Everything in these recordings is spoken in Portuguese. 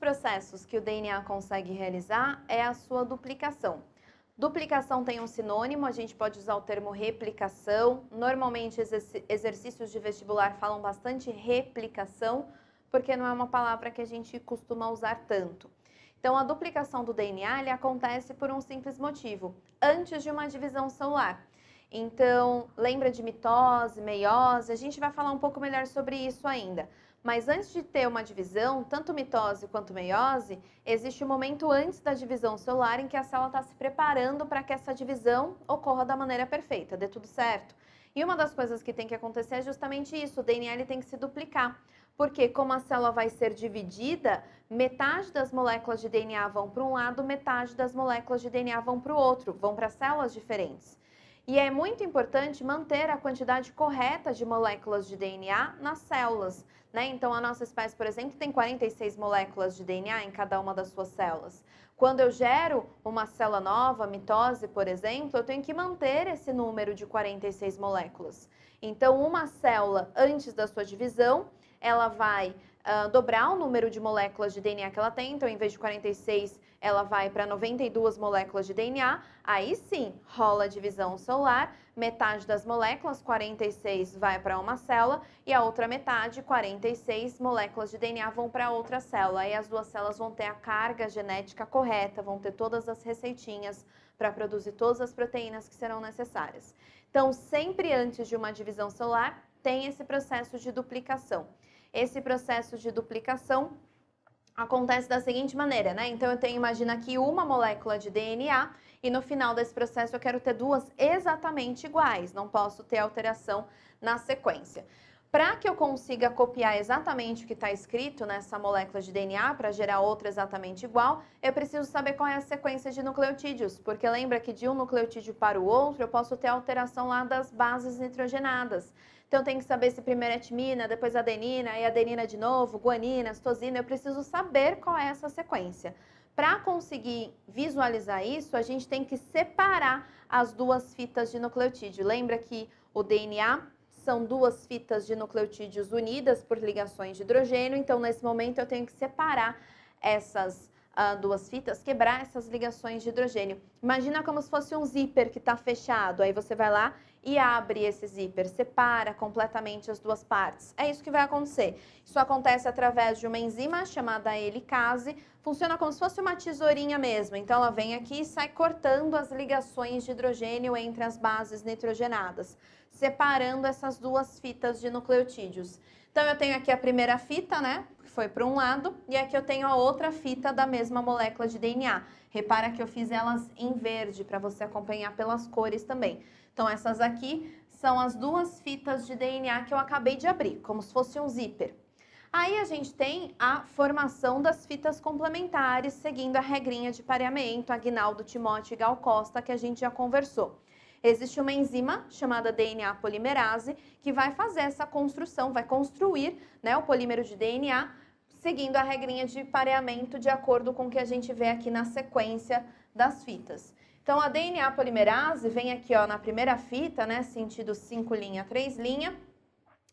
processos que o DNA consegue realizar é a sua duplicação. Duplicação tem um sinônimo, a gente pode usar o termo replicação. Normalmente, exercícios de vestibular falam bastante replicação, porque não é uma palavra que a gente costuma usar tanto. Então, a duplicação do DNA ele acontece por um simples motivo, antes de uma divisão celular. Então, lembra de mitose, meiose? A gente vai falar um pouco melhor sobre isso ainda. Mas antes de ter uma divisão, tanto mitose quanto meiose, existe um momento antes da divisão celular em que a célula está se preparando para que essa divisão ocorra da maneira perfeita, dê tudo certo. E uma das coisas que tem que acontecer é justamente isso, o DNA ele tem que se duplicar. Porque como a célula vai ser dividida, metade das moléculas de DNA vão para um lado, metade das moléculas de DNA vão para o outro, vão para células diferentes. E é muito importante manter a quantidade correta de moléculas de DNA nas células, né? Então, a nossa espécie, por exemplo, tem 46 moléculas de DNA em cada uma das suas células. Quando eu gero uma célula nova, mitose, por exemplo, eu tenho que manter esse número de 46 moléculas. Então, uma célula, antes da sua divisão, ela vai dobrar o número de moléculas de DNA que ela tem, então em vez de 46, ela vai para 92 moléculas de DNA, aí sim rola a divisão celular, metade das moléculas, 46, vai para uma célula e a outra metade, 46 moléculas de DNA vão para outra célula, aí as duas células vão ter a carga genética correta, vão ter todas as receitinhas para produzir todas as proteínas que serão necessárias. Então, sempre antes de uma divisão celular, tem esse processo de duplicação. Esse processo de duplicação acontece da seguinte maneira, né? Então, eu tenho, imagina aqui, uma molécula de DNA e no final desse processo eu quero ter duas exatamente iguais, não posso ter alteração na sequência. Para que eu consiga copiar exatamente o que está escrito nessa molécula de DNA para gerar outra exatamente igual, eu preciso saber qual é a sequência de nucleotídeos, porque lembra que de um nucleotídeo para o outro eu posso ter alteração lá das bases nitrogenadas. Então, eu tenho que saber se primeiro é timina, depois adenina, aí adenina de novo, guanina, citosina. Eu preciso saber qual é essa sequência. Para conseguir visualizar isso, a gente tem que separar as duas fitas de nucleotídeo. Lembra que o DNA são duas fitas de nucleotídeos unidas por ligações de hidrogênio. Então, nesse momento, eu tenho que separar essas duas fitas, quebrar essas ligações de hidrogênio. Imagina como se fosse um zíper que está fechado. Aí você vai lá e abre esse zíper, separa completamente as duas partes. É isso que vai acontecer. Isso acontece através de uma enzima chamada helicase. Funciona como se fosse uma tesourinha mesmo. Então, ela vem aqui e sai cortando as ligações de hidrogênio entre as bases nitrogenadas, separando essas duas fitas de nucleotídeos. Então, eu tenho aqui a primeira fita, né, que foi para um lado, e aqui eu tenho a outra fita da mesma molécula de DNA. Repara que eu fiz elas em verde, para você acompanhar pelas cores também. Então, essas aqui são as duas fitas de DNA que eu acabei de abrir, como se fosse um zíper. Aí, a gente tem a formação das fitas complementares, seguindo a regrinha de pareamento, Aguinaldo, Timóteo e Gal Costa, que a gente já conversou. Existe uma enzima chamada DNA polimerase que vai fazer essa construção, vai construir, né, o polímero de DNA, seguindo a regrinha de pareamento de acordo com o que a gente vê aqui na sequência das fitas. Então, a DNA polimerase vem aqui ó, na primeira fita, né, sentido 5', 3',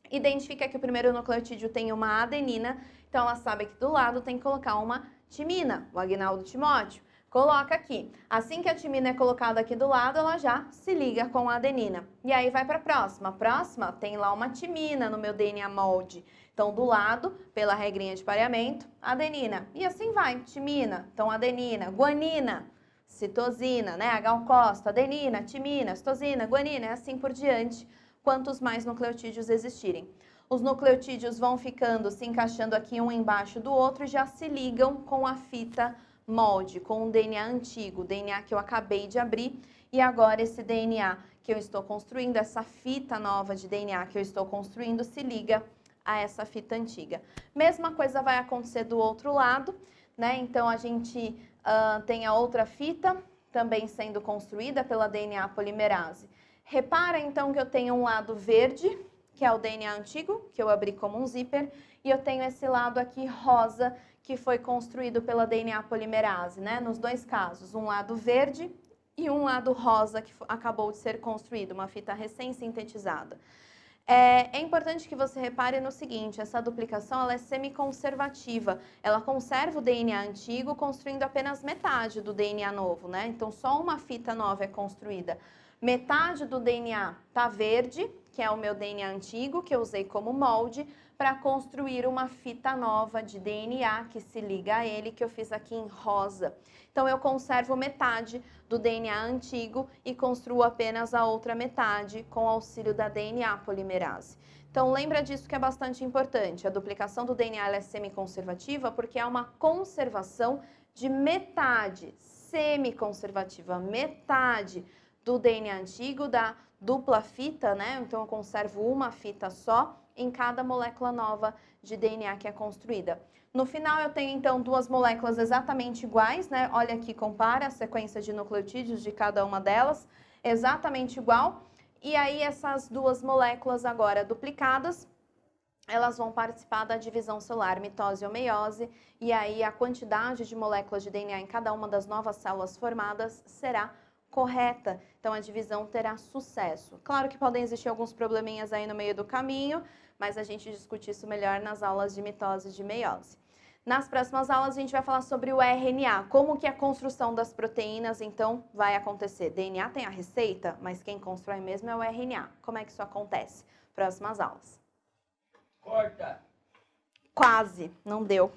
identifica que o primeiro nucleotídeo tem uma adenina, então ela sabe que do lado tem que colocar uma timina, o Aguinaldo Timóteo. Coloca aqui. Assim que a timina é colocada aqui do lado, ela já se liga com a adenina. E aí vai para a próxima. A próxima tem lá uma timina no meu DNA molde. Então, do lado, pela regrinha de pareamento, adenina. E assim vai, timina, então adenina, guanina, citosina, né? A Gal Costa, adenina, timina, citosina, guanina, e assim por diante, quantos mais nucleotídeos existirem. Os nucleotídeos vão ficando, se encaixando aqui um embaixo do outro e já se ligam com a fita molde, com o DNA antigo, o DNA que eu acabei de abrir, e agora esse DNA que eu estou construindo, essa fita nova de DNA que eu estou construindo, se liga a essa fita antiga. Mesma coisa vai acontecer do outro lado, né? Então, a gente tem a outra fita também sendo construída pela DNA polimerase. Repara, então, que eu tenho um lado verde, que é o DNA antigo, que eu abri como um zíper, e eu tenho esse lado aqui rosa, que foi construído pela DNA polimerase, né? Nos dois casos, um lado verde e um lado rosa que acabou de ser construído, uma fita recém-sintetizada. É importante que você repare no seguinte, essa duplicação ela é semiconservativa. Ela conserva o DNA antigo, construindo apenas metade do DNA novo, né? Então, só uma fita nova é construída. Metade do DNA tá verde, que é o meu DNA antigo, que eu usei como molde, para construir uma fita nova de DNA que se liga a ele, que eu fiz aqui em rosa. Então, eu conservo metade do DNA antigo e construo apenas a outra metade com o auxílio da DNA polimerase. Então, lembra disso que é bastante importante. A duplicação do DNA ela é semiconservativa porque é uma conservação de metade, semiconservativa, metade do DNA antigo, da dupla fita, né? Então, eu conservo uma fita só em cada molécula nova de DNA que é construída. No final, eu tenho, então, duas moléculas exatamente iguais, né? Olha aqui, compara a sequência de nucleotídeos de cada uma delas, exatamente igual. E aí, essas duas moléculas agora duplicadas, elas vão participar da divisão celular, mitose ou meiose, e aí a quantidade de moléculas de DNA em cada uma das novas células formadas será correta. Então, a divisão terá sucesso. Claro que podem existir alguns probleminhas aí no meio do caminho, mas a gente discute isso melhor nas aulas de mitose e de meiose. Nas próximas aulas, a gente vai falar sobre o RNA, como que a construção das proteínas, então, vai acontecer. DNA tem a receita, mas quem constrói mesmo é o RNA. Como é que isso acontece? Próximas aulas. Corta! Quase, não deu.